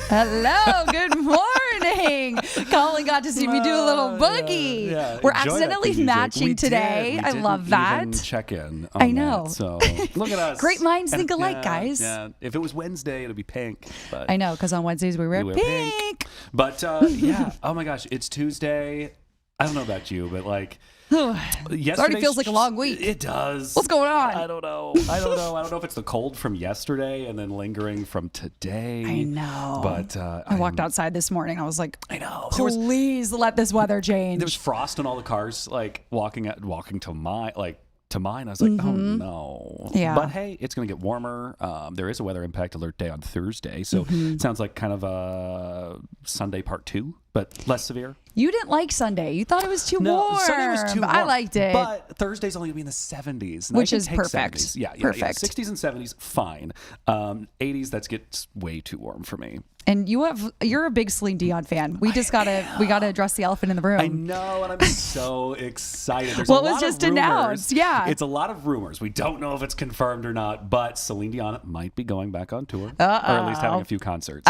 Hello, good morning. Collin got to see me do a little boogie. Yeah. We're Enjoy accidentally that matching music. today. I love that. Even check in on I know. That, so look at us. Great minds think And- alike, yeah, guys. Yeah. If it was Wednesday, it'd be pink. But I know, because on Wednesdays we wear pink. But yeah. Oh my gosh, it's Tuesday. I don't know about you, but like. It already feels like a long week. It does. What's going on? I don't know. I don't know if it's the cold from yesterday and then lingering from today. I know. But I walked outside this morning. I was like, I know. please let this weather change. There was frost on all the cars, like walking to mine. I was like, oh no. Yeah. But hey, it's going to get warmer. There is a weather impact alert day on Thursday. So it sounds like kind of a Sunday part 2, but less severe. You didn't like Sunday. You thought it was too No, warm. Sunday was too warm. I liked it. But Thursday's only going to be in the 70s. And Which I can is take perfect. 70s. Yeah, Perfect. 60s and 70s, fine. 80s, that gets way too warm for me. And you're a big Celine Dion fan. We gotta address the elephant in the room. I know, and I'm so excited. There's Well, a it was lot just of rumors. announced, yeah. It's a lot of rumors. We don't know if it's confirmed or not, but Celine Dion might be going back on tour, or at least having a few concerts.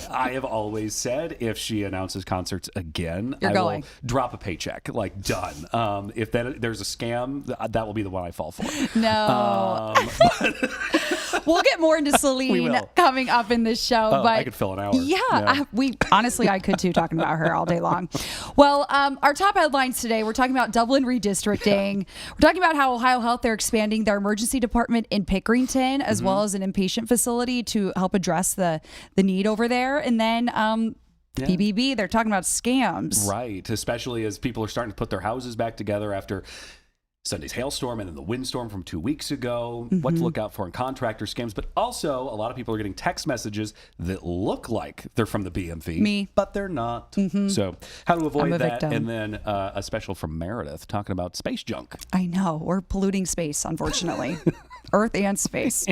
I have always said if she announces concerts again, You're going. will drop a paycheck, like done. If there's a scam, that will be the one I fall for. No. We'll get more into Celine will. coming up in this show. Oh, but I could fill an hour. Yeah, Yeah. I could too, talking about her all day long. Well, our top headlines today, we're talking about Dublin redistricting. We're talking about how Ohio Health, they're expanding their emergency department in Pickerington, as well as an inpatient facility to help address the need over there. And then BBB, they're talking about scams. Right, especially as people are starting to put their houses back together after Sunday's hailstorm and then the windstorm from 2 weeks ago. What to look out for in contractor scams. But also, a lot of people are getting text messages that look like they're from the BMV. Me. But they're not. So how to avoid I'm a that. victim. And then a special from Meredith talking about space junk. I know. We're polluting space, unfortunately. Earth and space.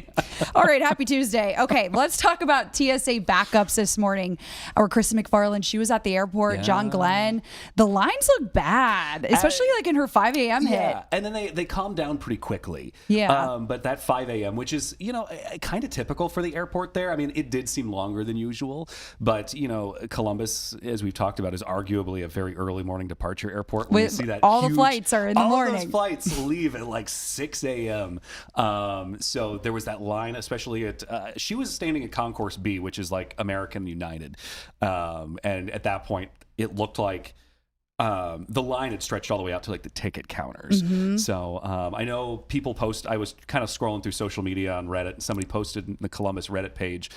All right. Happy Tuesday. Okay. Let's talk about TSA backups this morning. Our Kristen McFarland, she was at the airport. Yeah. John Glenn. The lines look bad, especially like in her 5 a.m. hit. Yeah, and then they calm down pretty quickly. Yeah. But that 5 a.m., which is, kind of typical for the airport there. I mean, it did seem longer than usual, but, Columbus, as we've talked about, is arguably a very early morning departure airport. When you see that all the flights are in the morning. All those flights leave at like 6 a.m. So there was that line, especially she was standing at Concourse B, which is like American United. And at that point, it looked like the line had stretched all the way out to like the ticket counters. So I know people I was kind of scrolling through social media on Reddit, and somebody posted in the Columbus Reddit page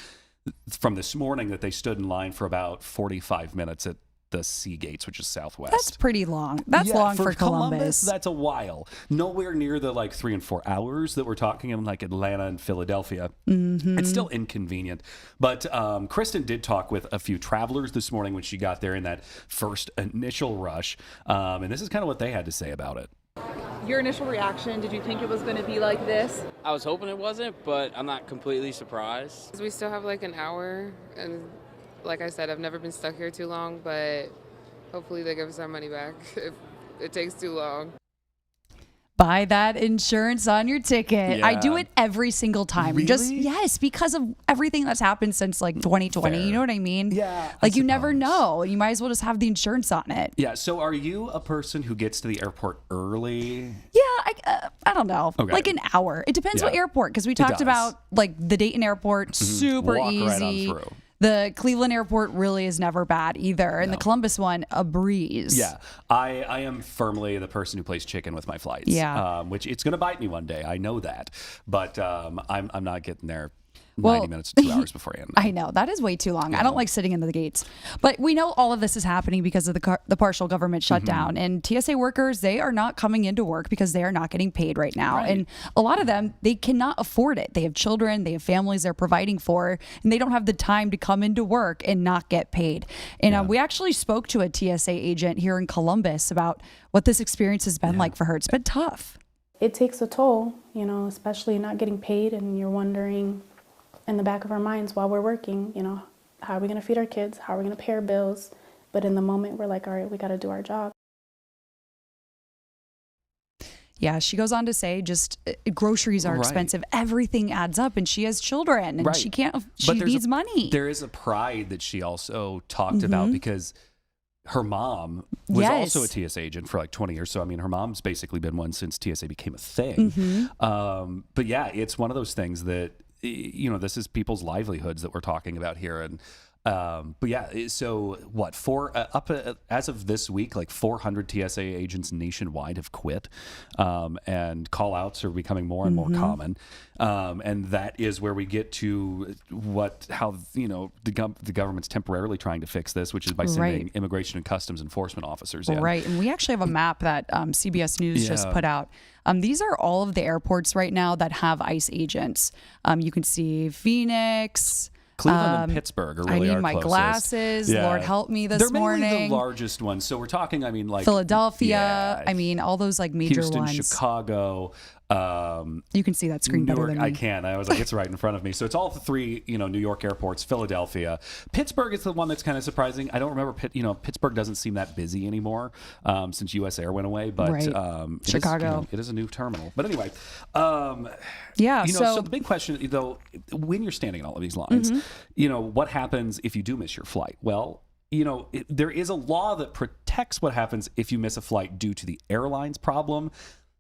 from this morning that they stood in line for about 45 minutes at the Sea Gates, which is Southwest. That's pretty long. That's long for Columbus. That's a while. Nowhere near the like 3 and 4 hours that we're talking in like Atlanta and Philadelphia. It's still inconvenient. But Kristen did talk with a few travelers this morning when she got there in that first initial rush. And this is kind of what they had to say about it. Your initial reaction, did you think it was going to be like this? I was hoping it wasn't, but I'm not completely surprised. We still have like an hour, and like I said, I've never been stuck here too long, but hopefully they give us our money back if it takes too long. Buy that insurance on your ticket. Yeah. I do it every single time. Really? Yes, because of everything that's happened since like 2020. Fair. You know what I mean? Yeah, Like you never know. You might as well just have the insurance on it. Yeah. So are you a person who gets to the airport early? Yeah, I don't know. Okay. Like an hour. It depends what Yeah. airport, because we talked does. about like the Dayton airport, super Walk right on easy. through. The Cleveland airport really is never bad either. And the Columbus one, a breeze. Yeah, I am firmly the person who plays chicken with my flights. Yeah. Which it's going to bite me one day. I know that, but I'm not getting there 90 Well, minutes to 2 hours beforehand. I know that is way too long. I don't like sitting in the gates, but we know all of this is happening because of the partial government shutdown. And TSA workers, they are not coming into work because they are not getting paid right now. Right. And a lot of them, they cannot afford it. They have children, they have families they're providing for, and they don't have the time to come into work and not get paid. And we actually spoke to a TSA agent here in Columbus about what this experience has been like for her. It's been tough. It takes a toll, especially not getting paid, and you're wondering in the back of our minds while we're working, how are we going to feed our kids? How are we going to pay our bills? But in the moment, we're like, all right, we got to do our job. Yeah, she goes on to say just groceries are Right. expensive. Everything adds up, and she has children, and Right. she can't. She But there's needs money. There is a pride that she also talked about because her mom was Yes. also a TSA agent for like 20 years. So, I mean, her mom's basically been one since TSA became a thing. But yeah, it's one of those things that, you know, this is people's livelihoods that we're talking about here. And, but yeah, so what, as of this week, like 400 TSA agents nationwide have quit, and call outs are becoming more and more common. And that is where we get to how, you know, the government's temporarily trying to fix this, which is by sending Right. immigration and customs enforcement officers in. Right. And we actually have a map that CBS News just Yeah. put out. These are all of the airports right now that have ICE agents. You can see Phoenix. Cleveland and Pittsburgh are really I our need my closest. glasses. Yeah. Lord help me this They're mainly morning. the largest ones. So we're talking, I mean, like Philadelphia. Yeah. I mean, all those like major Houston, ones. Chicago, You can see that screen better Newark. than me. I can. I was like, it's right in front of me. So it's all the three, you know, New York airports. Philadelphia, Pittsburgh is the one that's kind of surprising. I don't remember. Pittsburgh doesn't seem that busy anymore since US Air went away. But Right. Chicago. it is a new terminal. But anyway, Yeah. you know, so so the big question, though, when you're standing in all of these lines, you know, what happens if you do miss your flight? Well, you know, there is a law that protects what happens if you miss a flight due to the airline's problem.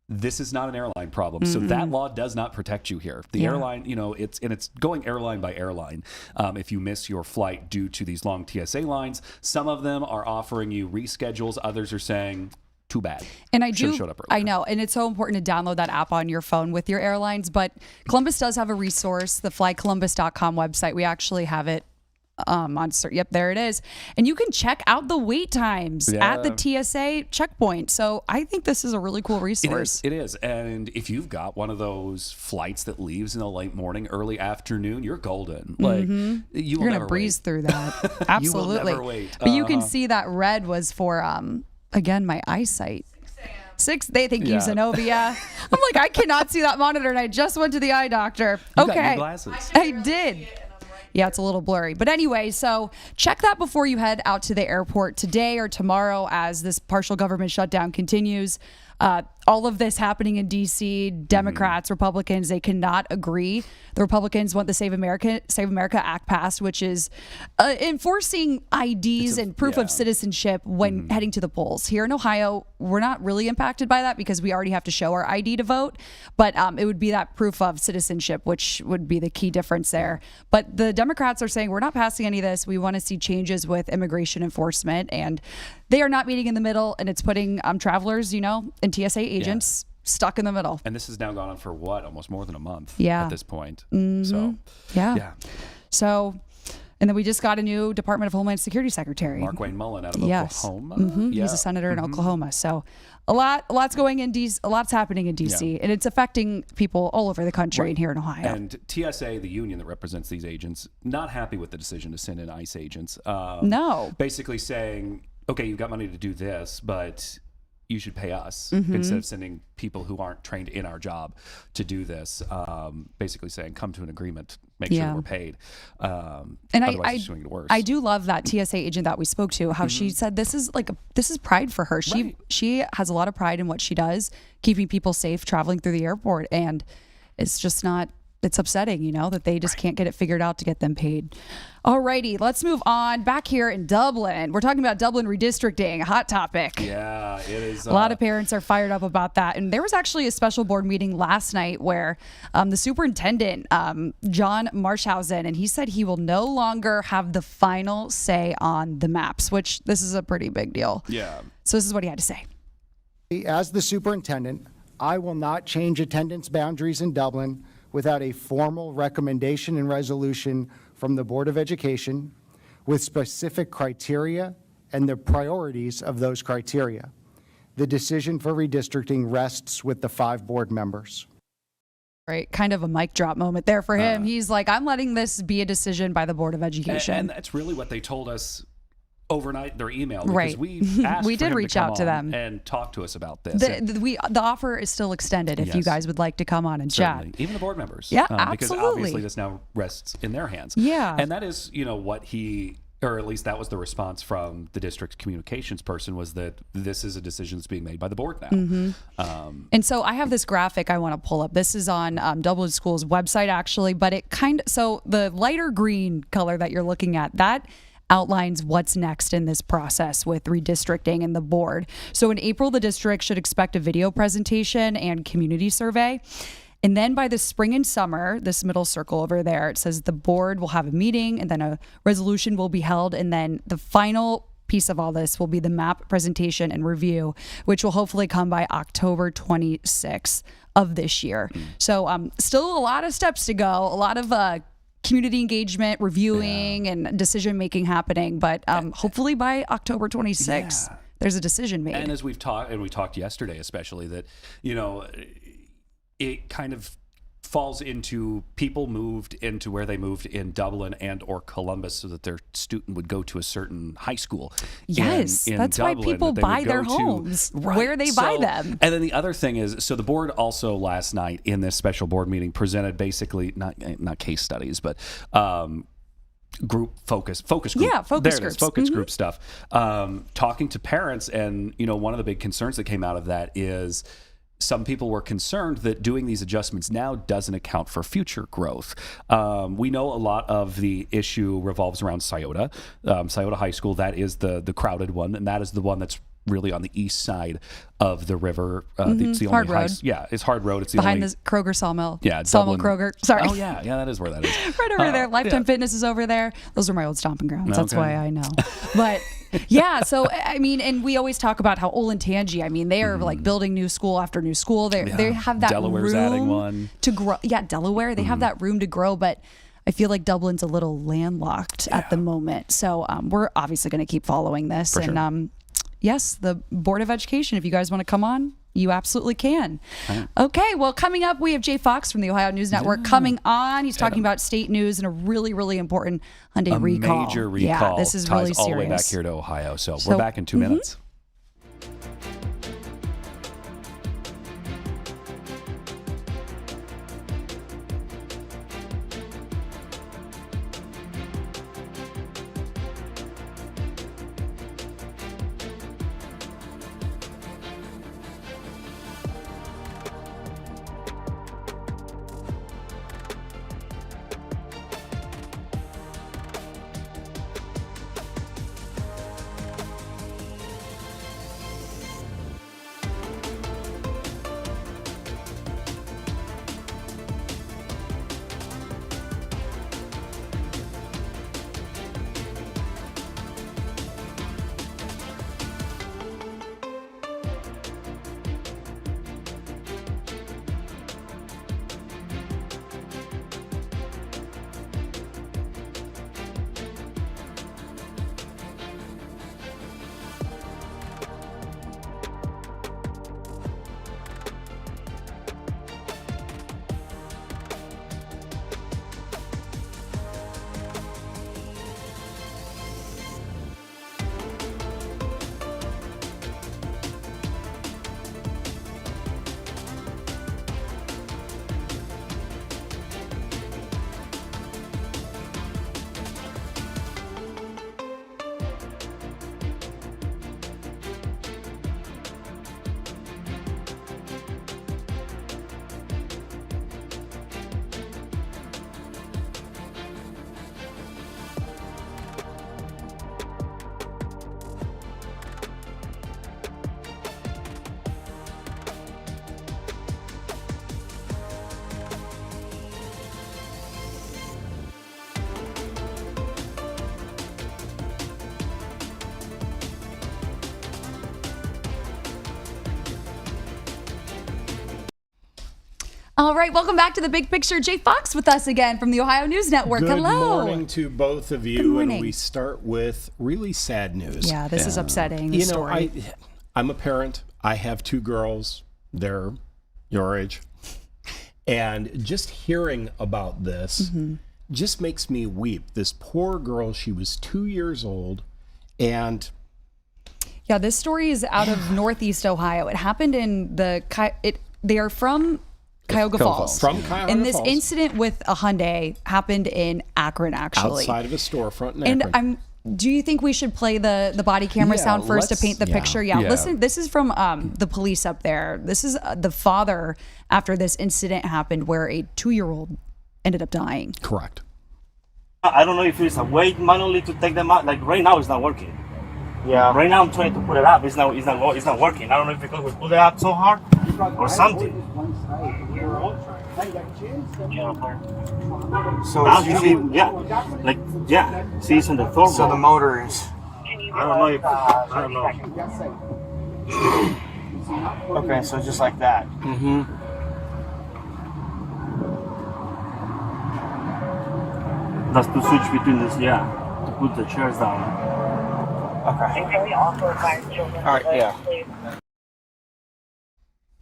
This is not an airline problem. So that law does not protect you here. The airline, you know, it's going airline by airline. If you miss your flight due to these long TSA lines, some of them are offering you reschedules. Others are saying, too bad. And I Should've do, showed up I earlier. know, and it's so important to download that app on your phone with your airlines. But Columbus does have a resource, the flycolumbus.com website. We actually have it yep, there it is. And you can check out the wait times at the TSA checkpoint. So I think this is a really cool resource. It is. And if you've got one of those flights that leaves in the late morning, early afternoon, you're golden. Like you're You're gonna breeze through that. Absolutely. You will never wait. But you can see that red was for again my eyesight. 6 they thank you, Yeah. Zenobia. I'm like, I cannot see that monitor, and I just went to the eye doctor. You got Okay. new glasses. I did. Yeah, it's a little blurry. But anyway, so check that before you head out to the airport today or tomorrow as this partial government shutdown continues. All of this happening in D.C., Democrats, Republicans, they cannot agree. The Republicans want the Save America Act passed, which is enforcing IDs and proof of citizenship when heading to the polls. Here in Ohio, we're not really impacted by that because we already have to show our ID to vote. But it would be that proof of citizenship, which would be the key difference there. But the Democrats are saying we're not passing any of this. We want to see changes with immigration enforcement, and they are not meeting in the middle, and it's putting travelers, you know, and TSA agents stuck in the middle. And this has now gone on for what? Almost more than a month Yeah. at this point. So, Yeah. So, and then we just got a new Department of Homeland Security Secretary. Mark Wayne Mullen out of Yes. Oklahoma. He's a senator in Oklahoma. So lots going in DC, a lot's happening in DC, and it's affecting people all over the country and here in Ohio. And TSA, the union that represents these agents, not happy with the decision to send in ICE agents. No. Basically saying, okay, you've got money to do this, but you should pay us Mm-hmm. instead of sending people who aren't trained in our job to do this. Basically saying, come to an agreement, make sure Yeah. that we're paid. And otherwise I it's just going to get worse. I do love that TSA agent that we spoke to, how she said this is pride for her. She has a lot of pride in what she does, keeping people safe traveling through the airport, and it's just not. It's upsetting, you know, that they just can't get it figured out to get them paid. Alrighty, let's move on. Back here in Dublin, we're talking about Dublin redistricting, a hot topic. Yeah, it is. A lot of parents are fired up about that. And there was actually a special board meeting last night where the superintendent, John Marshausen, and he said he will no longer have the final say on the maps, which this is a pretty big deal. Yeah. So this is what he had to say. As the superintendent, I will not change attendance boundaries in Dublin without a formal recommendation and resolution from the Board of Education with specific criteria and the priorities of those criteria. The decision for redistricting rests with the 5 board members. Right, kind of a mic drop moment there for him. He's like, I'm letting this be a decision by the Board of Education. And that's really what they told us overnight in their email, because Right. we asked We for did him reach to come out to on them and talk to us about this. The offer is still extended if you Yes. guys would like to come on and Certainly. chat. Even the board members. Yeah, Because absolutely. obviously this now rests in their hands. Yeah. And that is, you know, what he or at least that was the response from the district's communications person, was that this is a decision that's being made by the board now. And so I have this graphic I want to pull up. This is on Dublin School's website, actually, but so the lighter green color that you're looking at, that outlines what's next in this process with redistricting and the board. So in April, the district should expect a video presentation and community survey. And then by the spring and summer, this middle circle over there, it says the board will have a meeting and then a resolution will be held. And then the final piece of all this will be the map presentation and review, which will hopefully come by October 26th of this year. So still a lot of steps to go, a lot of community engagement, reviewing and decision-making happening. But hopefully by October 26th, there's a decision made. And as we talked yesterday, especially, that, it kind of falls into people moved into where they moved in Dublin and or Columbus so that their student would go to a certain high school. Yes, in that's Dublin why people that they buy would their go to. homes Right. where they buy them. And then the other thing is, so the board also last night in this special board meeting presented basically not case studies, but focus group. Yeah, focus groups. Focus group stuff. Talking to parents, and one of the big concerns that came out of that is some people were concerned that doing these adjustments now doesn't account for future growth. We know a lot of the issue revolves around Scioto High School. That is the crowded one, and that is the one that's really on the east side of the river. It's the Hard only road. it's Hard Road. It's the Behind only, the Kroger Sawmill. Yeah, Sawmill Dublin. Kroger. Sorry. Oh yeah, that is where that is. Right over there. Lifetime Fitness is over there. Those are my old stomping grounds. That's why I know. But yeah, so I mean, and we always talk about how Olentangy, I mean, they are like building new school after new school. They have that Delaware's room adding one to grow. Yeah, Delaware. They have that room to grow, but I feel like Dublin's a little landlocked at the moment. So we're obviously going to keep following this. For and sure. Yes, the Board of Education, if you guys want to come on, you absolutely can. Okay, well, coming up, we have Jay Fox from the Ohio News Network coming on. He's talking about state news and a really, really important Hyundai recall. Major recall. Yeah, this is ties really all the way back serious. here to Ohio. So we're back in 2 minutes. All right, welcome back to The Big Picture. Jay Fox with us again from the Ohio News Network. Good Hello. morning to both of Good you. morning. And we start with really sad news. Yeah, this is upsetting. The story. I'm a parent. I have 2 girls. They're your age. And just hearing about this just makes me weep. This poor girl, she was 2 years old, and Yeah, this story is out of Northeast Ohio. It happened in they are from Cuyahoga Falls. From Cuyahoga And this Falls. incident with a Hyundai happened in Akron, actually. outside of a storefront in And Akron. do you think we should play the body camera Yeah, sound first to let's- paint the picture? Yeah, Yeah. listen, this is from the police up there. This is the father after this incident happened where a 2-year-old ended up dying. Correct. I don't know if it's a weight manually to take them out. Like right now, it's not working. Yeah. Right now, I'm trying to put it up. It's not working. I don't know if because we pulled it up so hard or something. So now you see, see it's on the floor. So the motor is. I don't know. Okay, so just like that. Mm-hmm. That's to switch between this, to put the chairs down. Okay. All right, yeah.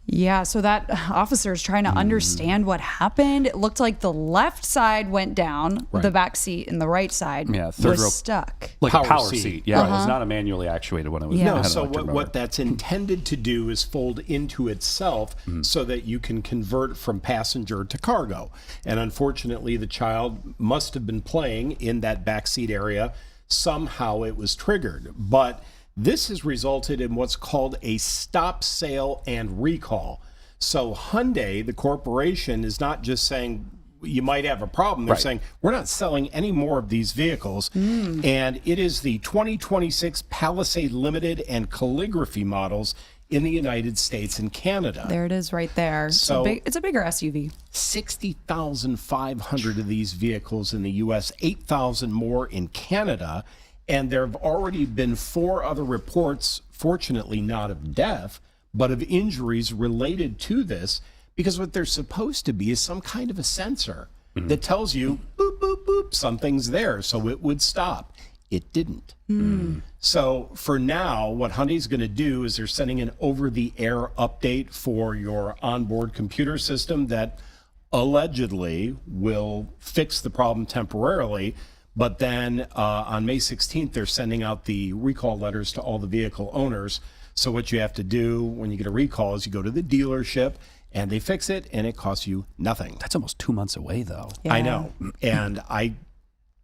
Yeah, so that officer is trying to understand what happened. It looked like the left side went down, the back seat, and the right side third row, was stuck. like Power a power seat. seat. Yeah, it was not a manually actuated one. It was Yeah. No, had an so electric motor. what that's intended to do is fold into itself so that you can convert from passenger to cargo. And unfortunately, the child must have been playing in that backseat area. Somehow it was triggered. But this has resulted in what's called a stop sale and recall. So Hyundai, the corporation, is not just saying you might have a problem. They're saying we're not selling any more of these vehicles. And it is the 2026 Palisade Limited and Calligraphy models in the United States and Canada. There it is right there. So- it's a bigger SUV. 60,500 of these vehicles in the U.S., 8,000 more in Canada. And there have already been 4 other reports, fortunately not of death, but of injuries related to this, because what they're supposed to be is some kind of a sensor that tells you, boop, boop, boop, something's there, so it would stop. It didn't. So for now, what Hyundai's going to do is they're sending an over-the-air update for your onboard computer system that allegedly will fix the problem temporarily. But then on May 16th, they're sending out the recall letters to all the vehicle owners. So what you have to do when you get a recall is you go to the dealership and they fix it, and it costs you nothing. That's almost 2 months away, though. I know. And I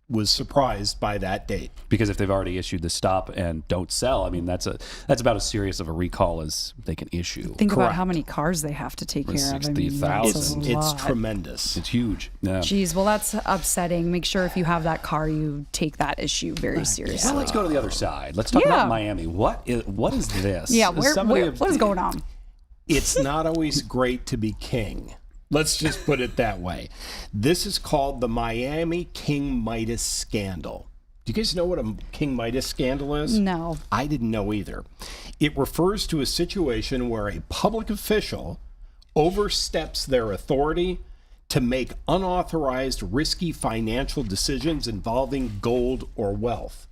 was surprised by that date. Because if they've already issued the stop and don't sell, I mean, that's about as serious of a recall as they can issue. Think about how many cars they have to take care of. I mean, 60,000. that's a It's lot. tremendous. It's huge. Yeah. Jeez, well, that's upsetting. Make sure if you have that car, you take that issue very seriously. Well, let's go to the other side. Let's talk about Miami. What is this? Yeah, Somebody- what is going on? It's not always great to be king. Let's just put it that way. This is called the Miami King Midas scandal. Do you guys know what a King Midas scandal is? No. I didn't know either. It refers to a situation where a public official oversteps their authority to make unauthorized, risky financial decisions involving gold or wealth.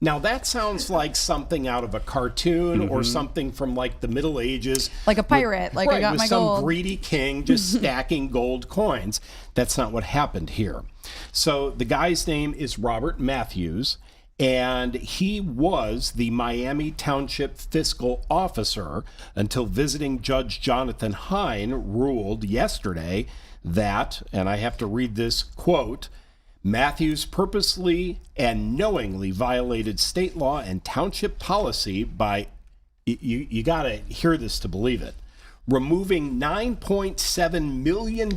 Now, that sounds like something out of a cartoon or something from like the Middle Ages. Like a pirate, like I got with my some gold. greedy king just stacking gold coins. That's not what happened here. So the guy's name is Robert Matthews, and he was the Miami Township fiscal officer until visiting Judge Jonathan Hine ruled yesterday that, and I have to read this quote, Matthews purposely and knowingly violated state law and township policy by, you got to hear this to believe it, removing $9.7 million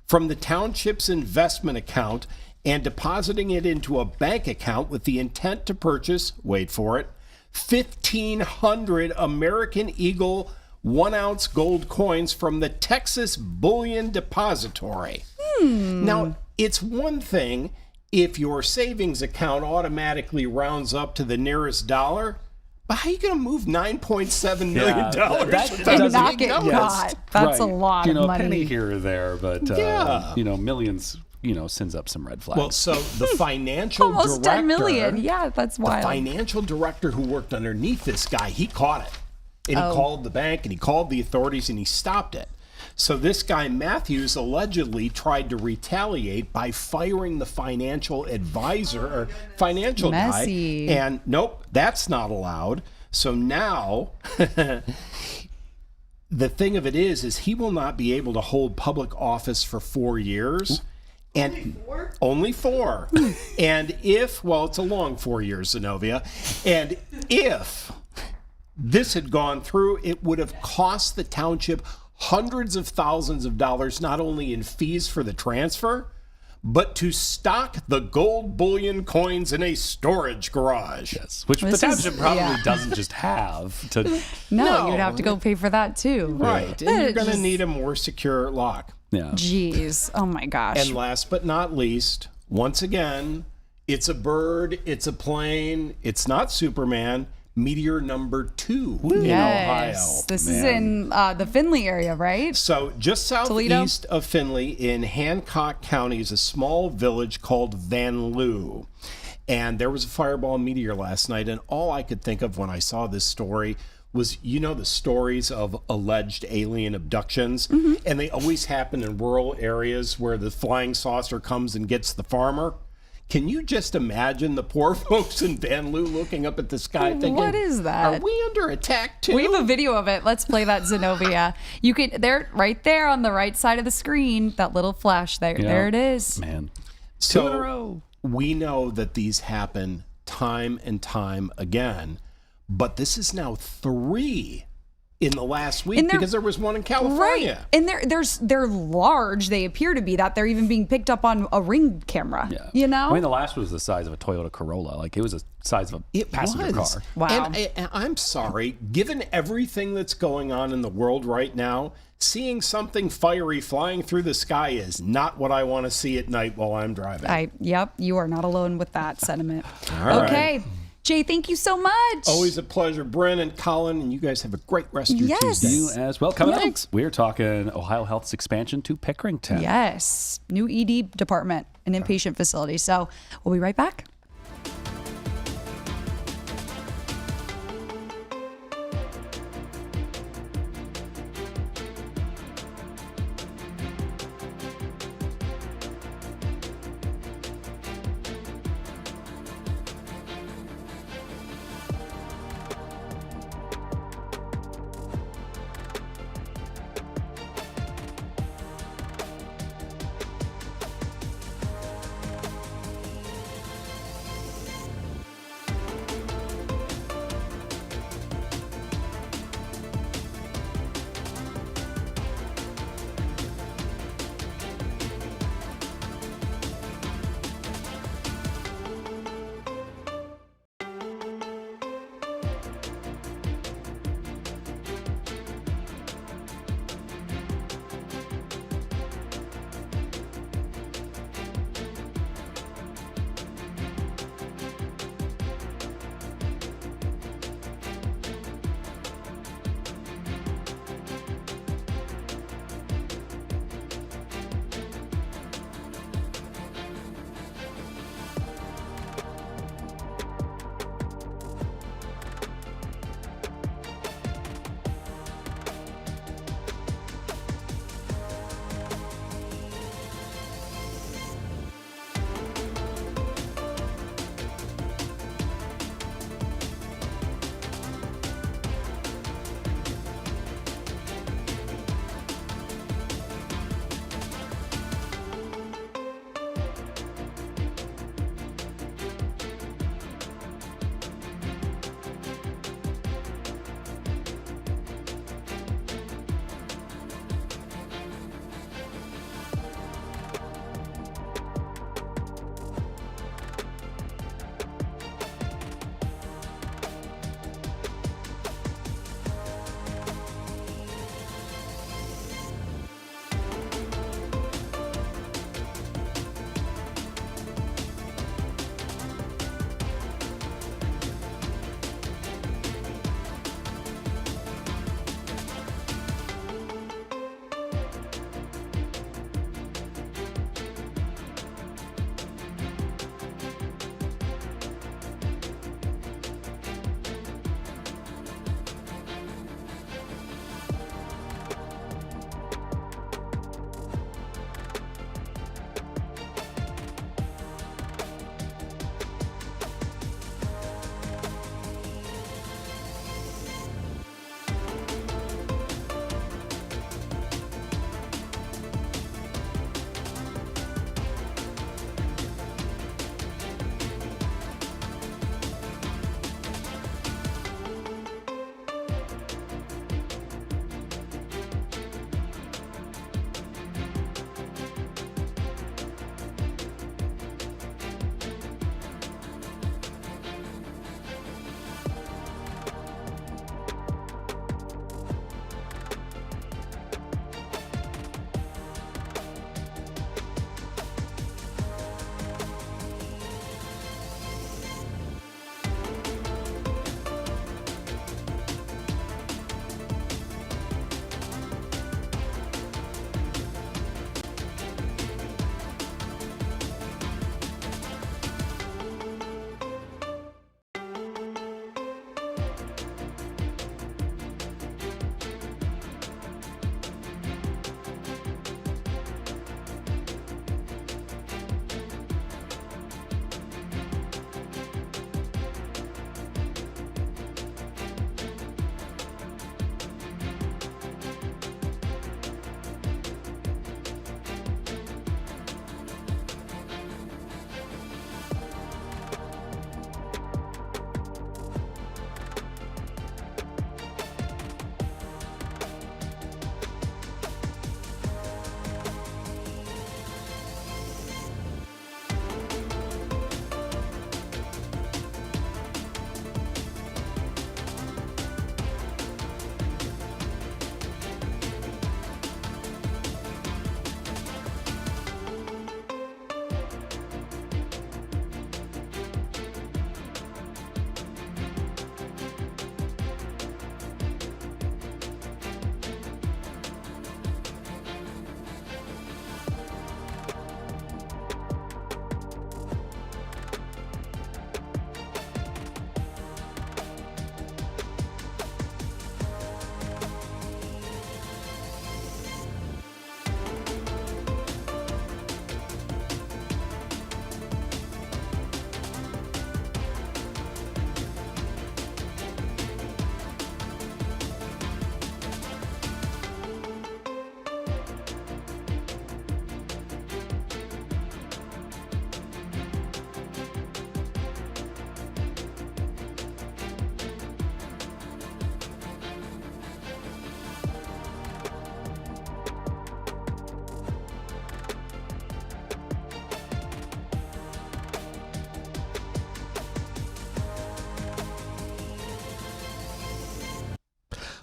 from the township's investment account and depositing it into a bank account with the intent to purchase, wait for it, 1,500 American Eagle 1-ounce gold coins from the Texas Bullion Depository. Now, it's one thing if your savings account automatically rounds up to the nearest dollar, but how are you going to move $9.7 million? And knock it not. That's a lot of A money. penny here or there, but millions, sends up some red flags. Well, so the financial Almost director, 10 million. Yeah, that's the wild. financial director who worked underneath this guy, he caught it. And he called the bank and he called the authorities and he stopped it. So this guy Matthews allegedly tried to retaliate by firing the financial advisor or financial Messy. guy. And nope, that's not allowed. So now the thing of it is he will not be able to hold public office for 4 years. And only four. And if, well, it's a long 4 years, Zenobia. And if this had gone through, it would have cost the township hundreds of thousands of dollars, not only in fees for the transfer, but to stock the gold bullion coins in a storage garage. Yes, which the township probably doesn't just have to. No, you'd have to go pay for that too. Right. And you're going to need a more secure lock. Yeah. Jeez. Oh my gosh. And last but not least, once again, it's a bird, it's a plane, it's not Superman. Meteor number 2 in Ohio. This is in the Findlay area, right? So just southeast of Findlay in Hancock County is a small village called Van Loo. And there was a fireball meteor last night, and all I could think of when I saw this story was, you know, the stories of alleged alien abductions, and they always happen in rural areas where the flying saucer comes and gets the farmer. Can you just imagine the poor folks in Van Loo looking up at the sky thinking, what is that? Are we under attack too? We have a video of it. Let's play that, Zenobia. You could, there, right there on the right side of the screen, that little flash there. Yeah. There it is. Man. So 2 in a row. We know that these happen time and time again, but this is now 3 in the last week because there was one in California. Right. And they're large. They appear to be that. They're even being picked up on a Ring camera. Yeah. You know? I mean, the last one was the size of a Toyota Corolla. Like, it was the size of a passenger car. Wow. And I'm sorry, given everything that's going on in the world right now, seeing something fiery flying through the sky is not what I want to see at night while I'm driving. Yep, you are not alone with that sentiment. All okay. Right. Jay, thank you so much. Always a pleasure. Bryn and Collin, and you guys have a great rest of your Tuesday. You as well. Coming up, we're talking Ohio Health's expansion to Pickerington. Yes. New ED department, an inpatient facility. So we'll be right back.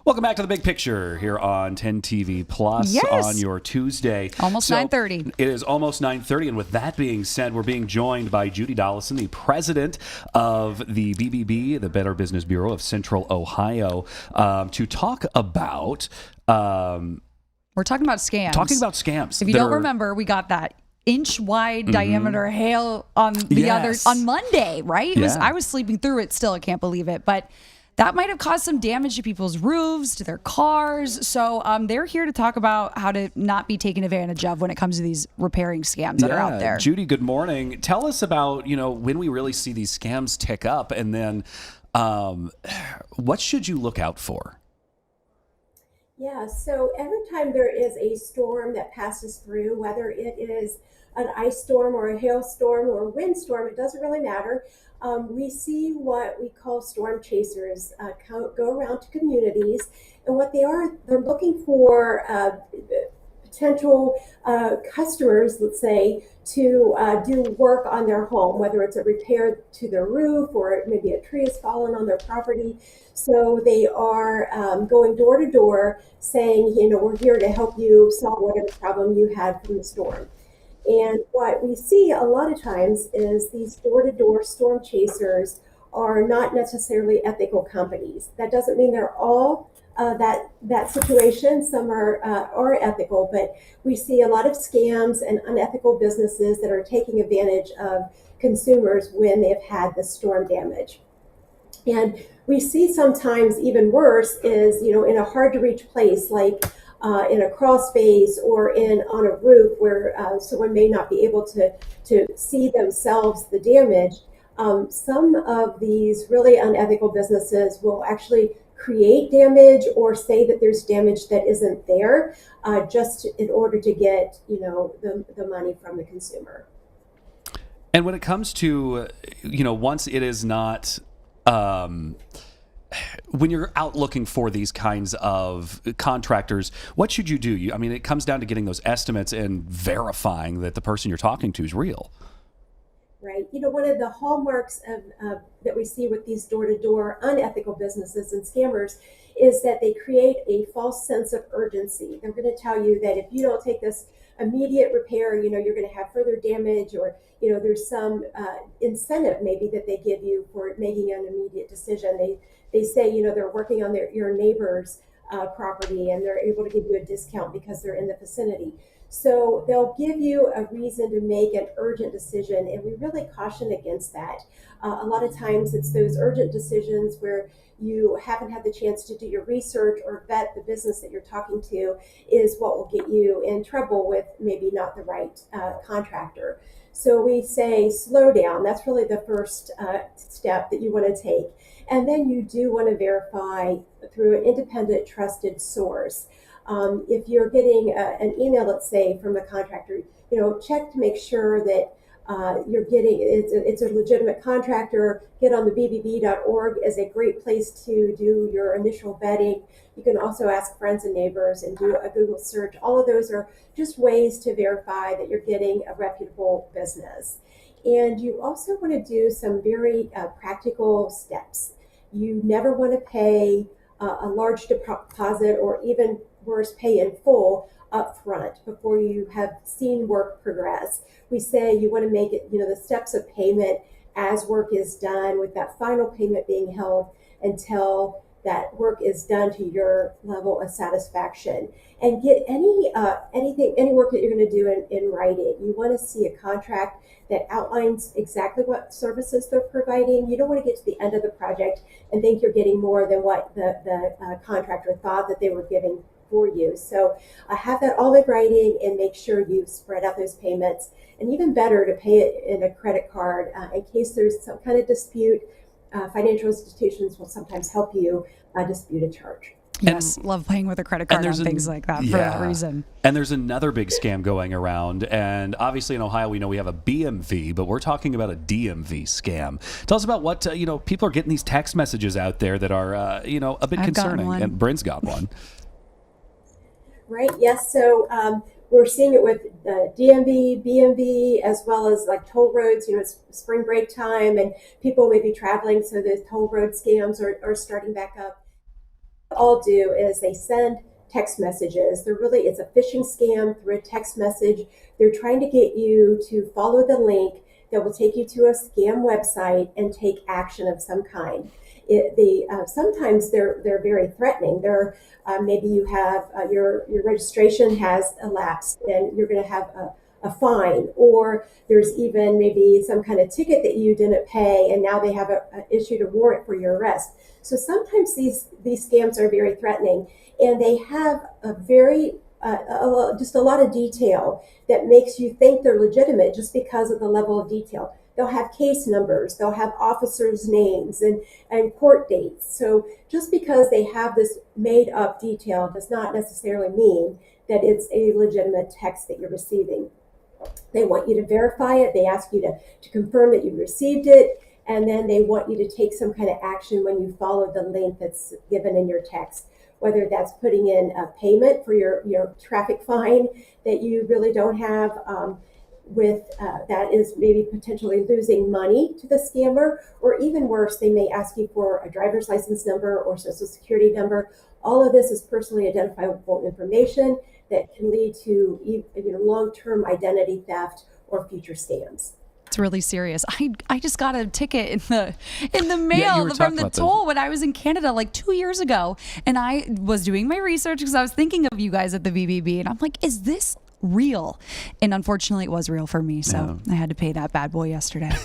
Welcome back to The Big Picture here on 10 TV Plus Yes. on your Tuesday. Almost 9:30. It is almost 9:30, and with that being said, we're being joined by Judy Dollison, the president of the BBB, the Better Business Bureau of Central Ohio, to talk about... We're talking about scams. Talking about scams. If you don't remember, we got that inch-wide diameter hail on on Monday, right? I was sleeping through it still. I can't believe it. But that might have caused some damage to people's roofs, to their cars. So they're here to talk about how to not be taken advantage of when it comes to these repairing scams that are out there. Judy, good morning. Tell us about, when we really see these scams tick up, and then what should you look out for? Yeah, so every time there is a storm that passes through, whether it is an ice storm or a hailstorm or a windstorm, it doesn't really matter. We see what we call storm chasers go around to communities, and what they are, they're looking for potential customers, let's say, to do work on their home, whether it's a repair to their roof or maybe a tree has fallen on their property. So they are going door to door saying, we're here to help you solve whatever problem you had from the storm. And what we see a lot of times is these door-to-door storm chasers are not necessarily ethical companies. That doesn't mean they're all that situation. Some are ethical, but we see a lot of scams and unethical businesses that are taking advantage of consumers when they've had the storm damage. And we see sometimes even worse is, in a hard to reach place like in a crawl space or on a roof where someone may not be able to see themselves the damage. Some of these really unethical businesses will actually create damage or say that there's damage that isn't there just in order to get, the money from the consumer. And when it comes to, once it is not... when you're out looking for these kinds of contractors, what should you do? It comes down to getting those estimates and verifying that the person you're talking to is real. Right. One of the hallmarks of that we see with these door-to-door unethical businesses and scammers is that they create a false sense of urgency. They're going to tell you that if you don't take this immediate repair, you're going to have further damage, or there's some incentive maybe that they give you for making an immediate decision. They say they're working on your neighbor's property and they're able to give you a discount because they're in the vicinity. So they'll give you a reason to make an urgent decision, and we really caution against that. A lot of times it's those urgent decisions where you haven't had the chance to do your research or vet the business that you're talking to is what will get you in trouble with maybe not the right contractor. So we say slow down. That's really the first step that you want to take. And then you do want to verify through an independent, trusted source. If you're getting an email, let's say, from a contractor, check to make sure that you're getting it's a legitimate contractor. Get on the bbb.org is a great place to do your initial vetting. You can also ask friends and neighbors and do a Google search. All of those are just ways to verify that you're getting a reputable business. And you also want to do some very practical steps. You never want to pay a large deposit, or even worse, pay in full up front before you have seen work progress. We say you want to make it, the steps of payment as work is done, with that final payment being held until that work is done to your level of satisfaction. And get any work that you're going to do in writing. You want to see a contract that outlines exactly what services they're providing. You don't want to get to the end of the project and think you're getting more than what the contractor thought that they were giving for you. So have that all in writing and make sure you spread out those payments. And even better, to pay it in a credit card in case there's some kind of dispute. Financial institutions will sometimes help you dispute a charge. Yes, love playing with a credit card on things like that for that reason. And there's another big scam going around. And obviously in Ohio, we know we have a BMV, but we're talking about a DMV scam. Tell us about what, people are getting these text messages out there that are, a bit concerning. And Bryn's got one. Right. Yes. So we're seeing it with DMV, BMV, as well as like toll roads. It's spring break time and people may be traveling. So the toll road scams are starting back up. All do is they send text messages. It's a phishing scam through a text message. They're trying to get you to follow the link that will take you to a scam website and take action of some kind. Sometimes they're very threatening. Maybe you have your registration has elapsed and you're going to have a fine, or there's even maybe some kind of ticket that you didn't pay and now they have issued a warrant for your arrest. So sometimes these scams are very threatening, and they have just a lot of detail that makes you think they're legitimate just because of the level of detail. They'll have case numbers, they'll have officers' names and court dates. So just because they have this made up detail does not necessarily mean that it's a legitimate text that you're receiving. They want you to verify it. They ask you to confirm that you received it. And then they want you to take some kind of action when you follow the link that's given in your text, whether that's putting in a payment for your traffic fine that you really don't have, that is maybe potentially losing money to the scammer, or even worse, they may ask you for a driver's license number or social security number. All of this is personally identifiable information that can lead to long-term identity theft or future scams. It's really serious. I just got a ticket in the mail from the toll when I was in Canada like 2 years ago, and I was doing my research because I was thinking of you guys at the VBB, and I'm like, is this real? And unfortunately, it was real for me, so I had to pay that bad boy yesterday.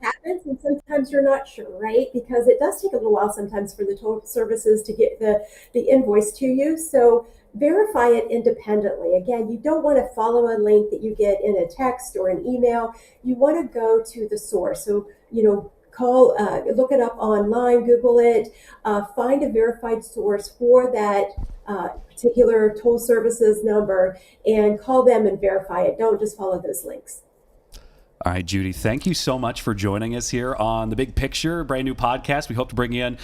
Happens, and sometimes you're not sure, right? Because it does take a little while sometimes for the toll services to get the invoice to you. So verify it independently. Again, you don't want to follow a link that you get in a text or an email. You want to go to the source. So, look it up online, Google it, find a verified source for that particular toll services number and call them and verify it. Don't just follow those links. All right, Judy, thank you so much for joining us here on The Big Picture, brand new podcast. We hope to bring you in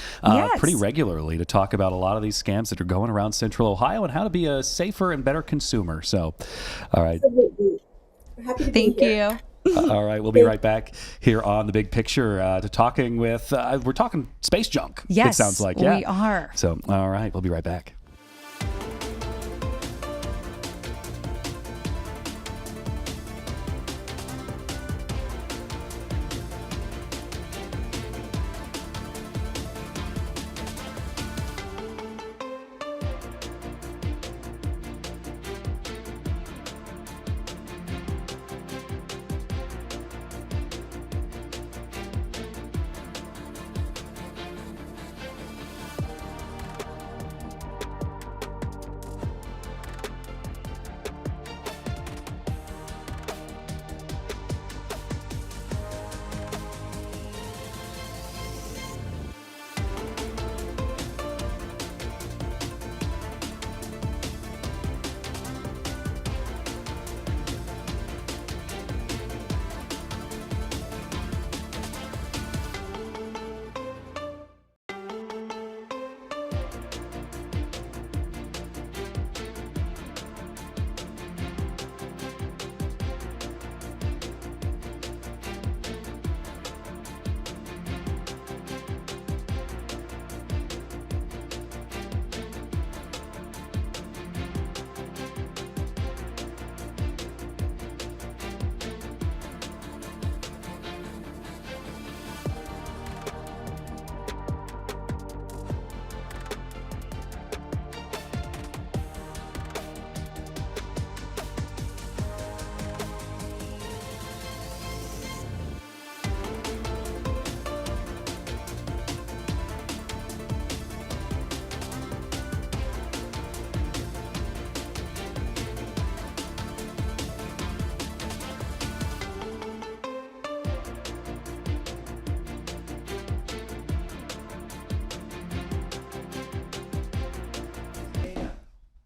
pretty regularly to talk about a lot of these scams that are going around Central Ohio and how to be a safer and better consumer. So, all right. Absolutely. Happy to be here. Thank you. All right, we'll be right back here on The Big Picture we're talking space junk. Yes, it sounds like. we are. So, all right, we'll be right back.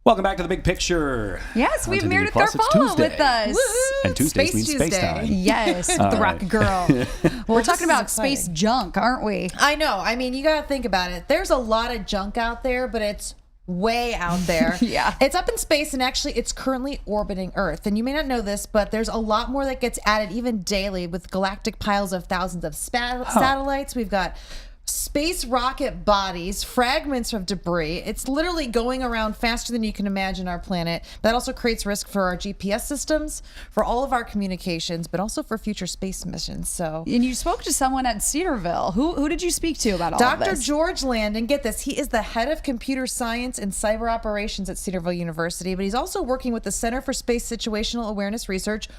Welcome back to The Big Picture. Yes, we have On to Meredith Disney Plus. It's Garfala Tuesday. with us. Woo-hoo. And Tuesdays means space time. Yes, the rock girl. We're talking about space junk, aren't we? I know. I mean, you got to think about it. There's a lot of junk out there, but it's way out there. Yeah. It's up in space, and actually it's currently orbiting Earth. And you may not know this, but there's a lot more that gets added even daily with galactic piles of thousands of satellites. We've got space rocket bodies, fragments of debris. It's literally going around faster than you can imagine our planet. That also creates risk for our GPS systems, for all of our communications, but also for future space missions. So, and you spoke to someone at Cedarville. Who did you speak to about all of Dr. this? George Landon, get this, he is the head of computer science and cyber operations at Cedarville University, but he's also working with the Center for Space Situational Awareness Research,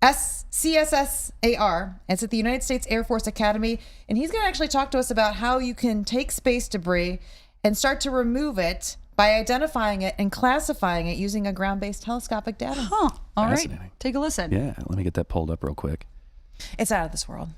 CSSAR. It's at the United States Air Force Academy. And he's going to actually talk to us about how you can take space debris and start to remove it by identifying it and classifying it using a ground-based telescopic data. Huh. All right. Take a listen. Yeah, let me get that pulled up real quick. It's out of this world.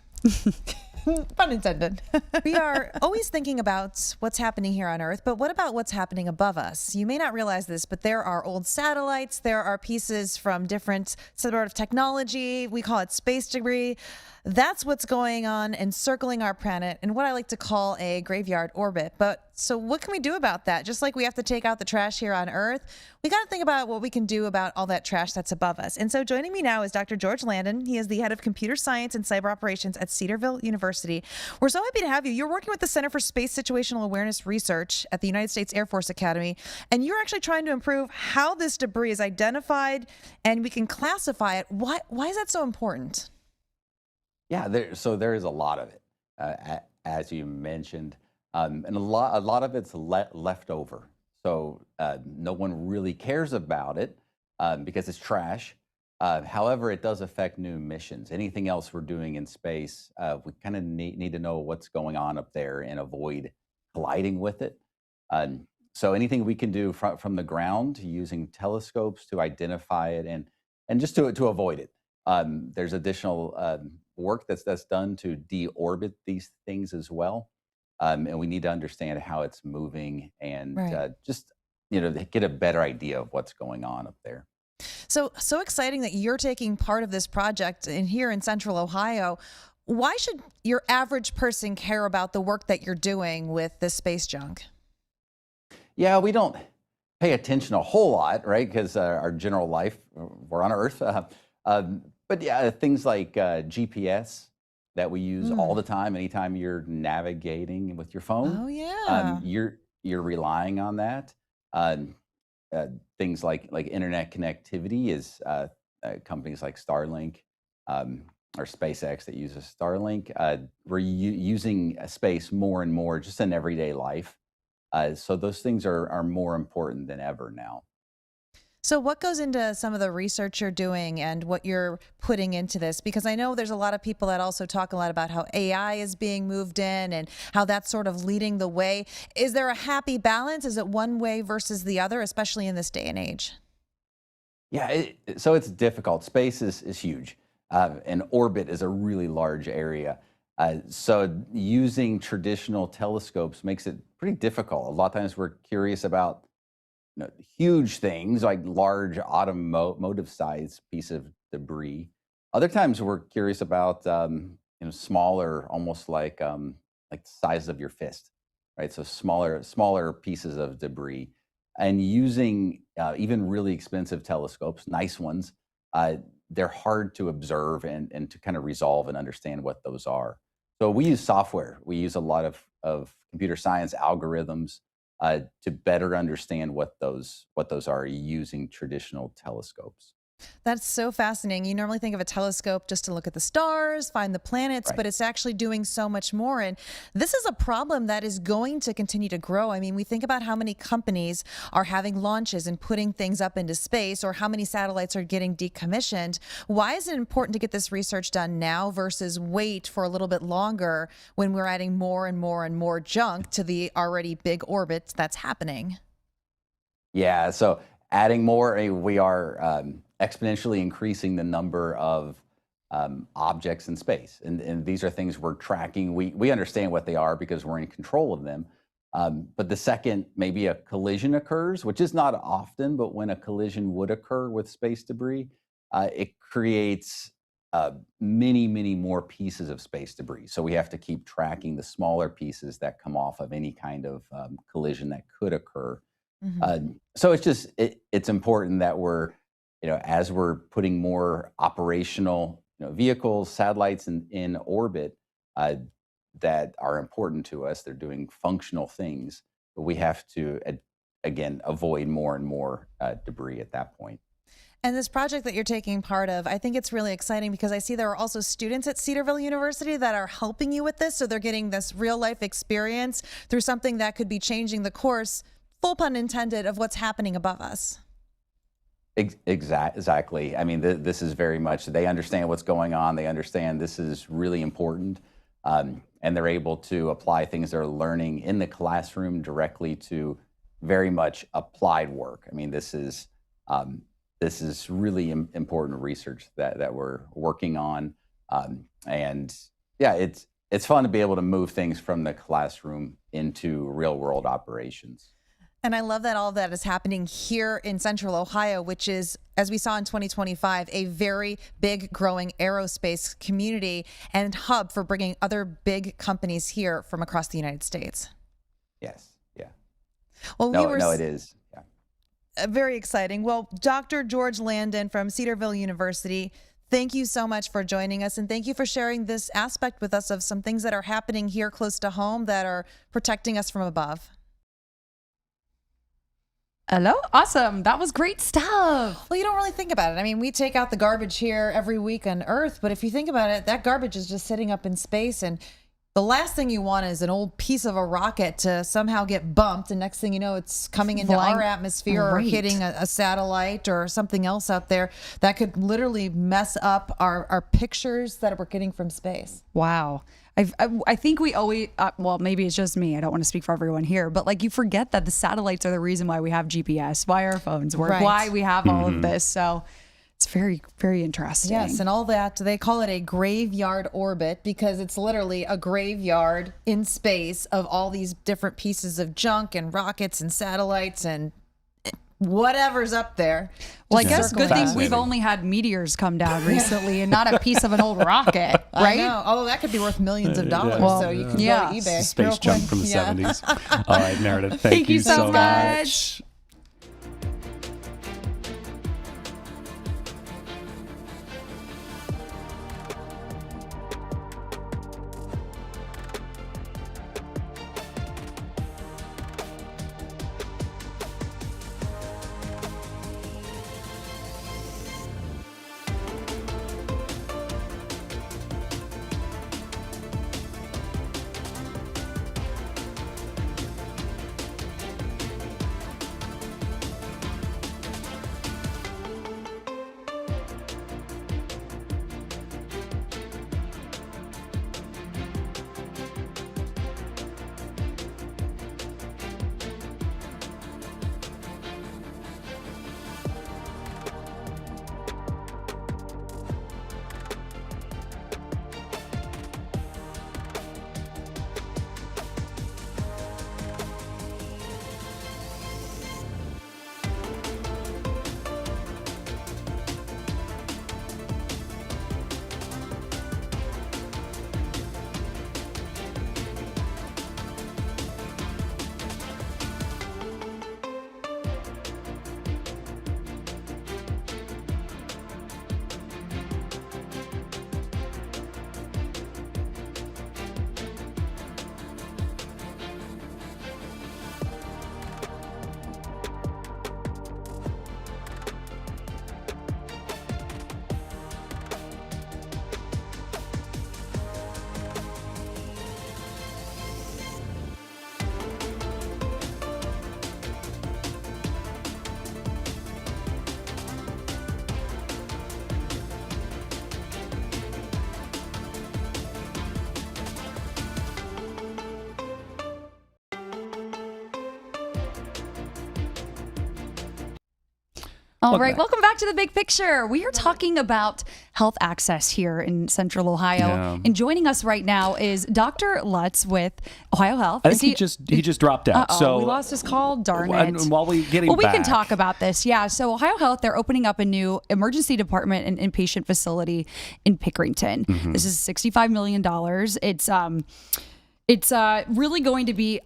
Pun intended. We are always thinking about what's happening here on Earth, but what about what's happening above us? You may not realize this, but there are old satellites, there are pieces from different sort of technology, we call it space debris. That's what's going on and circling our planet in what I like to call a graveyard orbit. But so what can we do about that? Just like we have to take out the trash here on Earth, we got to think about what we can do about all that trash that's above us. And so joining me now is Dr. George Landon. He is the head of computer science and cyber operations at Cedarville University. We're so happy to have you. You're working with the Center for Space Situational Awareness Research at the United States Air Force Academy, and you're actually trying to improve how this debris is identified and we can classify it. Why is that so important? Yeah, so there is a lot of it, as you mentioned, and a lot of it's left over. So no one really cares about it because it's trash. However, it does affect new missions. Anything else we're doing in space, we kind of need to know what's going on up there and avoid colliding with it. So anything we can do from the ground using telescopes to identify it and just to avoid it. There's additional work that's done to deorbit these things as well. And we need to understand how it's moving and just, get a better idea of what's going on up there. So exciting that you're taking part of this project here in Central Ohio. Why should your average person care about the work that you're doing with this space junk? Yeah, we don't pay attention a whole lot, right? Because our general life, we're on Earth. But yeah, things like GPS that we use all the time, anytime you're navigating with your phone. Oh yeah. You're relying on that. Things like internet connectivity is companies like Starlink or SpaceX that uses Starlink. We're using space more and more just in everyday life. So those things are more important than ever now. So what goes into some of the research you're doing and what you're putting into this? Because I know there's a lot of people that also talk a lot about how AI is being moved in and how that's sort of leading the way. Is there a happy balance? Is it one way versus the other, especially in this day and age? Yeah, so it's difficult. Space is huge, and orbit is a really large area. So using traditional telescopes makes it pretty difficult. A lot of times we're curious about huge things like large automotive size piece of debris. Other times we're curious about smaller, almost like the size of your fist, right? So smaller pieces of debris, and using even really expensive telescopes, nice ones. They're hard to observe and to kind of resolve and understand what those are. So we use software. We use a lot of computer science algorithms to better understand what those are using traditional telescopes. That's so fascinating. You normally think of a telescope just to look at the stars, find the planets, but it's actually doing so much more. And this is a problem that is going to continue to grow. I mean, we think about how many companies are having launches and putting things up into space, or how many satellites are getting decommissioned. Why is it important to get this research done now versus wait for a little bit longer when we're adding more and more and more junk to the already big orbit that's happening? Yeah, so adding more, we are exponentially increasing the number of objects in space. And these are things we're tracking. We understand what they are because we're in control of them. But the second maybe a collision occurs, which is not often, but when a collision would occur with space debris, it creates many more pieces of space debris. So we have to keep tracking the smaller pieces that come off of any kind of collision that could occur. So it's important that we're, as we're putting more operational vehicles, satellites in orbit, that are important to us. They're doing functional things, but we have to, again, avoid more and more debris at that point. And this project that you're taking part of, I think it's really exciting because I see there are also students at Cedarville University that are helping you with this. So they're getting this real life experience through something that could be changing the course, full pun intended, of what's happening above us. Exactly. I mean, this is very much, they understand what's going on. They understand this is really important. And they're able to apply things they're learning in the classroom directly to very much applied work. I mean, this is really important research that we're working on. And yeah, it's fun to be able to move things from the classroom into real world operations. And I love that all of that is happening here in Central Ohio, which is, as we saw in 2025, a very big growing aerospace community and hub for bringing other big companies here from across the United States. Yes. Yeah. Well, no, it is. Yeah. Very exciting. Well, Dr. George Landon from Cedarville University, thank you so much for joining us, and thank you for sharing this aspect with us of some things that are happening here close to home that are protecting us from above. Hello? Awesome. That was great stuff. Well, you don't really think about it. I mean, we take out the garbage here every week on Earth, but if you think about it, that garbage is just sitting up in space, and the last thing you want is an old piece of a rocket to somehow get bumped, and next thing you know, it's coming into our atmosphere or hitting a satellite or something else out there that could literally mess up our pictures that we're getting from space. Wow. I think we always, well, maybe it's just me. I don't want to speak for everyone here, but like you forget that the satellites are the reason why we have GPS, why our phones work, why we have all of this. So it's very, very interesting. Yes, and all that, they call it a graveyard orbit because it's literally a graveyard in space of all these different pieces of junk and rockets and satellites and whatever's up there. Well, I guess good thing we've only had meteors come down recently and not a piece of an old rocket, right? I know. Although that could be worth millions of dollars, so you can go to eBay. Space junk from the 70s. All right, Meredith, thank you so much. All right, welcome back to The Big Picture. We are talking about health access here in Central Ohio. And joining us right now is Dr. Lutz with Ohio Health. I think he just dropped out. So we lost his call. Darn it. And while we getting we back, can talk about this. Yeah. So Ohio Health, they're opening up a new emergency department and inpatient facility in Pickerington. This is $65 million. It's really going to be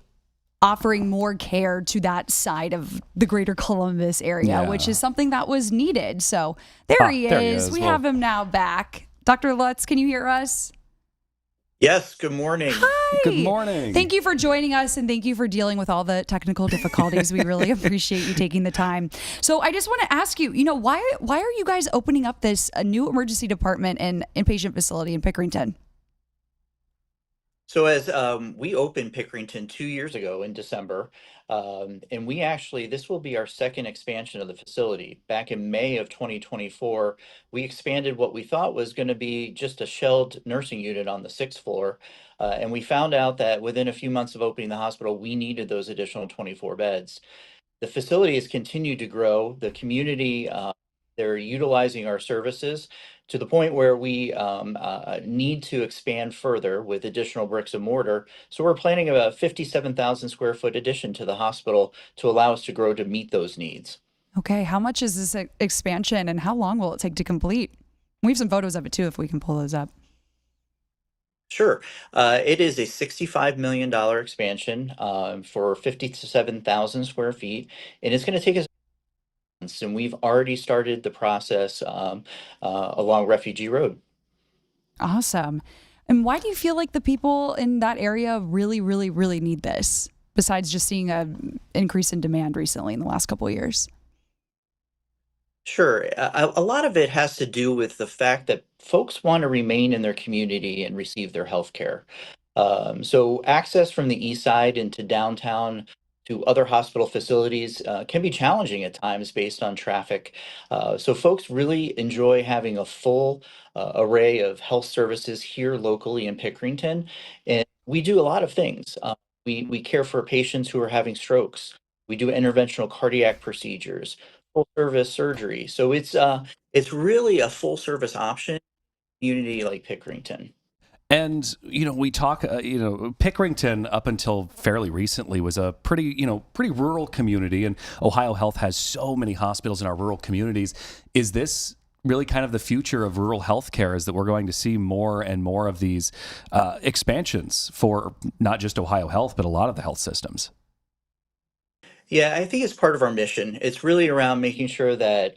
offering more care to that side of the greater Columbus area, which is something that was needed. So there he is. We have him now back. Dr. Lutz, can you hear us? Yes, good morning. Hi. Good morning. Thank you for joining us, and thank you for dealing with all the technical difficulties. We really appreciate you taking the time. So I just want to ask you, why are you guys opening up this new emergency department and inpatient facility in Pickerington? So as we opened Pickerington 2 years ago in December, and this will be our second expansion of the facility. Back in May of 2024, we expanded what we thought was going to be just a shelled nursing unit on the 6th floor. And we found out that within a few months of opening the hospital, we needed those additional 24 beds. The facility has continued to grow. The community, they're utilizing our services to the point where we need to expand further with additional bricks and mortar. So we're planning a 57,000 square foot addition to the hospital to allow us to grow to meet those needs. Okay, how much is this expansion, and how long will it take to complete? We have some photos of it too, if we can pull those up. Sure. It is a $65 million expansion for 57,000 square feet, and it's going to take us months, and we've already started the process along Refugee Road. Awesome. And why do you feel like the people in that area really, really, really need this, besides just seeing an increase in demand recently in the last couple of years? Sure. A lot of it has to do with the fact that folks want to remain in their community and receive their health care. So access from the east side into downtown to other hospital facilities can be challenging at times based on traffic. So folks really enjoy having a full array of health services here locally in Pickerington. And we do a lot of things. We care for patients who are having strokes. We do interventional cardiac procedures, full service surgery. So it's really a full service option in a community like Pickerington. And, we talk, Pickerington up until fairly recently was a pretty rural community, and Ohio Health has so many hospitals in our rural communities. Is this really kind of the future of rural healthcare, is that we're going to see more and more of these expansions for not just Ohio Health, but a lot of the health systems? Yeah, I think it's part of our mission. It's really around making sure that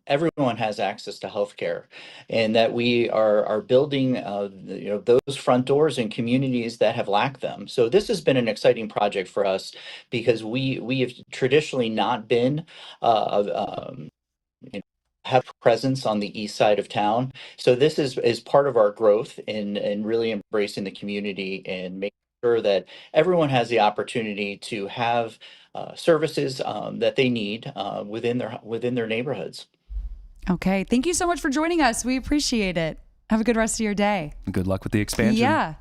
everyone has access to healthcare, and that we are building those front doors in communities that have lacked them. So this has been an exciting project for us because we have traditionally not been have presence on the east side of town. So this is part of our growth in really embracing the community and making sure that everyone has the opportunity to have services that they need within their neighborhoods. Okay, thank you so much for joining us. We appreciate it. Have a good rest of your day. Good luck with the expansion. Yeah.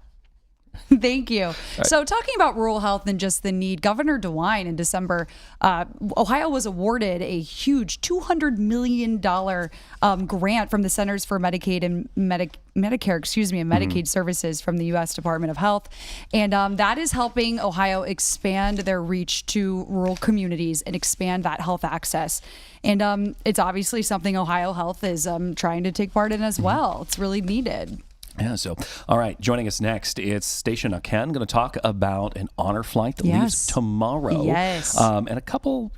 Thank you. So talking about rural health and just the need, Governor DeWine in December, Ohio was awarded a huge $200 million grant from the Centers for Medicaid and Medicare, and Medicaid Services from the U.S. Department of Health. And that is helping Ohio expand their reach to rural communities and expand that health access. And it's obviously something Ohio Health is trying to take part in as well. It's really needed. Yeah, so, all right, joining us next, it's Station Aken going to talk about an honor flight that leaves tomorrow. Yes. And a couple,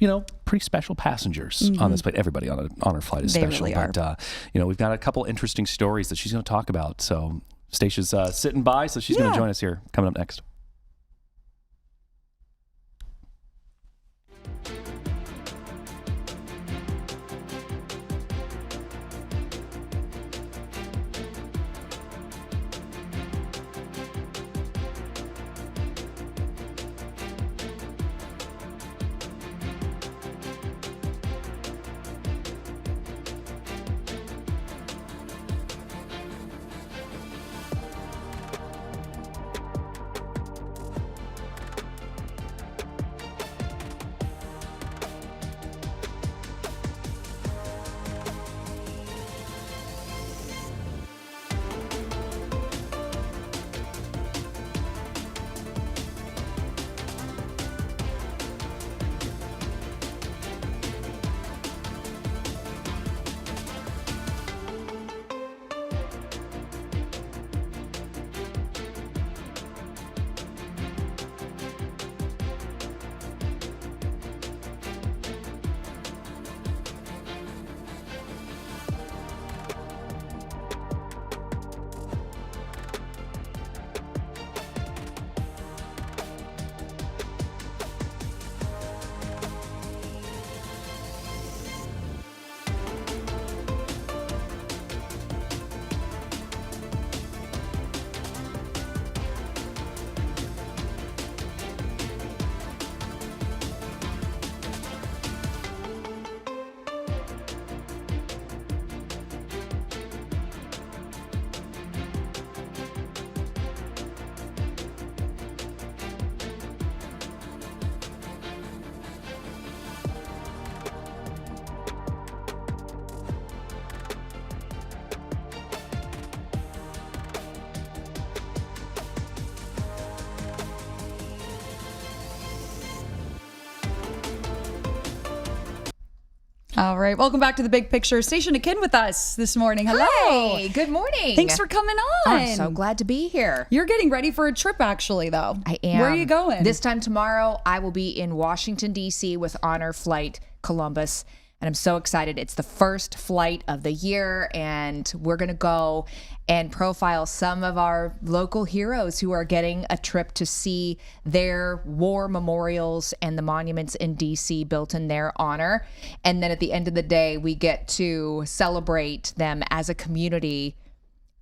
pretty special passengers on this flight. Everybody on an honor flight is special. Really but, we've got a couple interesting stories that she's going to talk about. So, Stacia's sitting by, so she's going to join us here coming up next. All right. Welcome back to the Big Picture. Station Akin with us this morning. Hello. Hi. Good morning. Thanks for coming on. I'm so glad to be here. You're getting ready for a trip, actually, though. I am. Where are you going? This time tomorrow, I will be in Washington, D.C. with Honor Flight Columbus. And I'm so excited. It's the first flight of the year, and we're going to go and profile some of our local heroes who are getting a trip to see their war memorials and the monuments in D.C. built in their honor. And then at the end of the day, we get to celebrate them as a community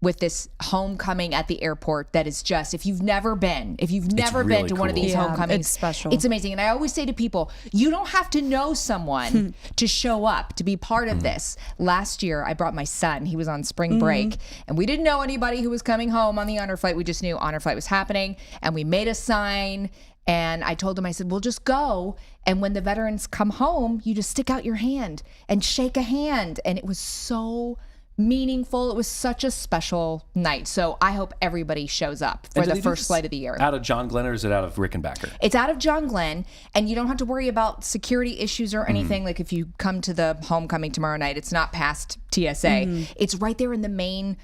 with this homecoming at the airport that is just, if you've never been really to one of these cool. homecomings, it's special. It's amazing. And I always say to people, you don't have to know someone to show up, to be part of this. Last year, I brought my son. He was on spring break, and we didn't know anybody who was coming home on the Honor Flight. We just knew Honor Flight was happening, and we made a sign. And I told him, I said, we'll just go. And when the veterans come home, you just stick out your hand and shake a hand. And it was so meaningful. It was such a special night. So I hope everybody shows up for the first flight of the year. Out of John Glenn, or is it out of Rickenbacker? It's out of John Glenn, and you don't have to worry about security issues or anything. Like if you come to the homecoming tomorrow night, it's not past TSA. It's right there in the main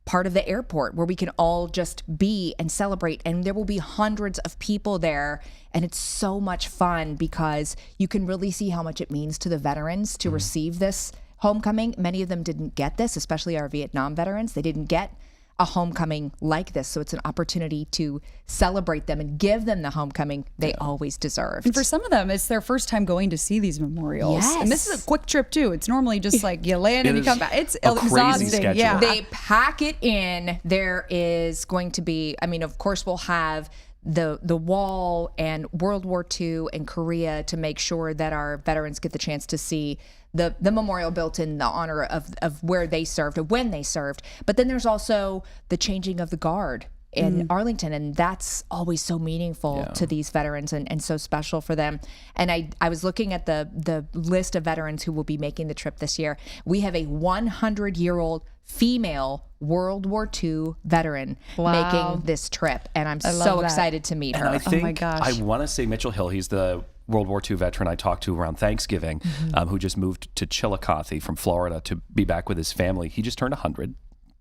part of the airport where we can all just be and celebrate, and there will be hundreds of people there, and it's so much fun because you can really see how much it means to the veterans to receive this homecoming. Many of them didn't get this, especially our Vietnam veterans. They didn't get a homecoming like this. So it's an opportunity to celebrate them and give them the homecoming they always deserved. And for some of them, it's their first time going to see these memorials. Yes. And this is a quick trip, too. It's normally just like you land and you come back. It's a crazy exhausting. schedule. Yeah. They pack it in. There is going to be, I mean, of course, we'll have the wall and World War II and Korea to make sure that our veterans get the chance to see the memorial built in the honor of where they served, of when they served. But then there's also the changing of the guard in Arlington, and that's always so meaningful to these veterans and so special for them. And I was looking at the list of veterans who will be making the trip this year. We have a 100-year-old female World War II veteran making this trip, and I'm so excited to meet her. And I think, oh my gosh. I want to say Mitchell Hill, he's the World War II veteran I talked to around Thanksgiving, who just moved to Chillicothe from Florida to be back with his family. He just turned 100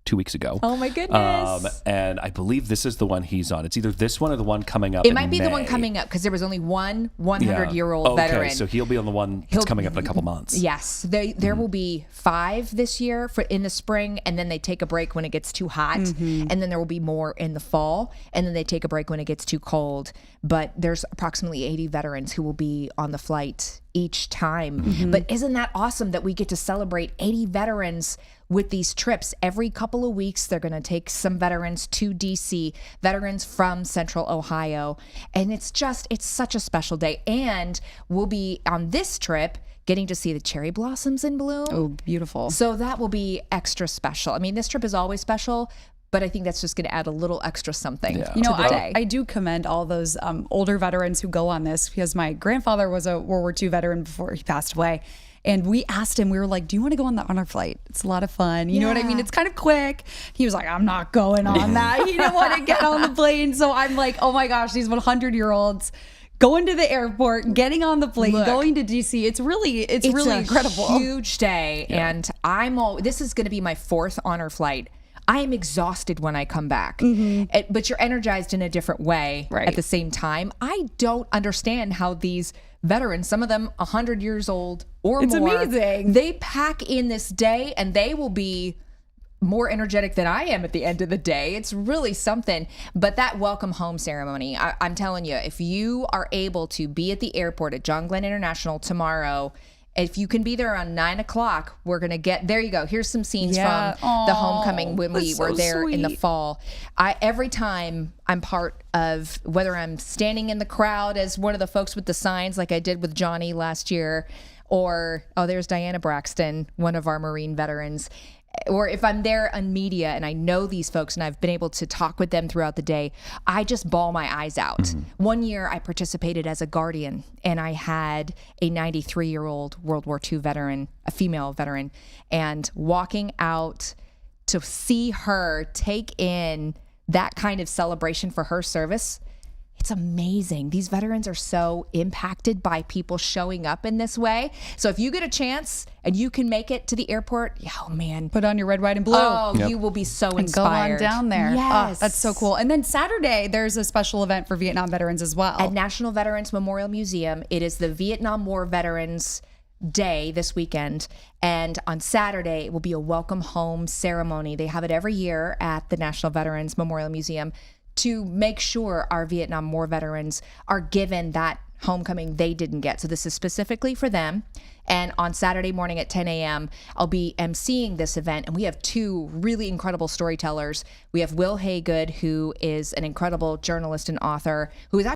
2 weeks ago. Oh my goodness. And I believe this is the one he's on. It's either this one or the one coming up It in might be the one May. coming up because there was only one 100-year-old veteran. Okay, so he'll be on the one that's coming up in a couple months. Yes, there will be 5 this year in the spring, and then they take a break when it gets too hot, and then there will be more in the fall, and then they take a break when it gets too cold. But there's approximately 80 veterans who will be on the flight each time. But isn't that awesome that we get to celebrate 80 veterans with these trips? Every couple of weeks, they're going to take some veterans to DC, veterans from Central Ohio. And it's such a special day. And we'll be on this trip getting to see the cherry blossoms in bloom. Oh, beautiful. So that will be extra special. I mean, this trip is always special, but I think that's just going to add a little extra something to the day. I do commend all those older veterans who go on this, because my grandfather was a World War II veteran before he passed away. And we asked him, we were like, do you want to go on the honor flight? It's a lot of fun. You know what I mean? It's kind of quick. He was like, I'm not going on that. He didn't want to get on the plane. So I'm like, oh my gosh, these 100-year-olds going to the airport, getting on the plane, going to DC. It's really incredible. Huge day. And this is going to be my 4th honor flight. I am exhausted when I come back, but you're energized in a different way at the same time. I don't understand how these veterans, some of them 100 years old or more. It's amazing. They pack in this day, and they will be more energetic than I am at the end of the day. It's really something. But that welcome home ceremony, I'm telling you, if you are able to be at the airport at John Glenn International tomorrow, if you can be there around 9 o'clock, we're going to there you go. Here's some scenes from the homecoming when we were there in the fall. Every time I'm part of, whether I'm standing in the crowd as one of the folks with the signs like I did with Johnny last year, or, there's Diana Braxton, one of our Marine veterans, or if I'm there on media and I know these folks and I've been able to talk with them throughout the day, I just bawl my eyes out. One year I participated as a guardian, and I had a 93-year-old World War II veteran, a female veteran, and walking out to see her take in that kind of celebration for her service It's amazing. These veterans are so impacted by people showing up in this way. So if you get a chance and you can make it to the airport, oh man, put on your red, white, and blue. Oh, you will be so And inspired. go on down there. Yes. That's so cool. And then Saturday, there's a special event for Vietnam veterans as well. At National Veterans Memorial Museum, it is the Vietnam War Veterans Day this weekend. And on Saturday, it will be a welcome home ceremony. They have it every year at the National Veterans Memorial Museum to make sure our Vietnam War veterans are given that homecoming they didn't get. So this is specifically for them. And on Saturday morning at 10 a.m., I'll be emceeing this event. And we have two really incredible storytellers. We have Will Haygood, who is an incredible journalist and author, who is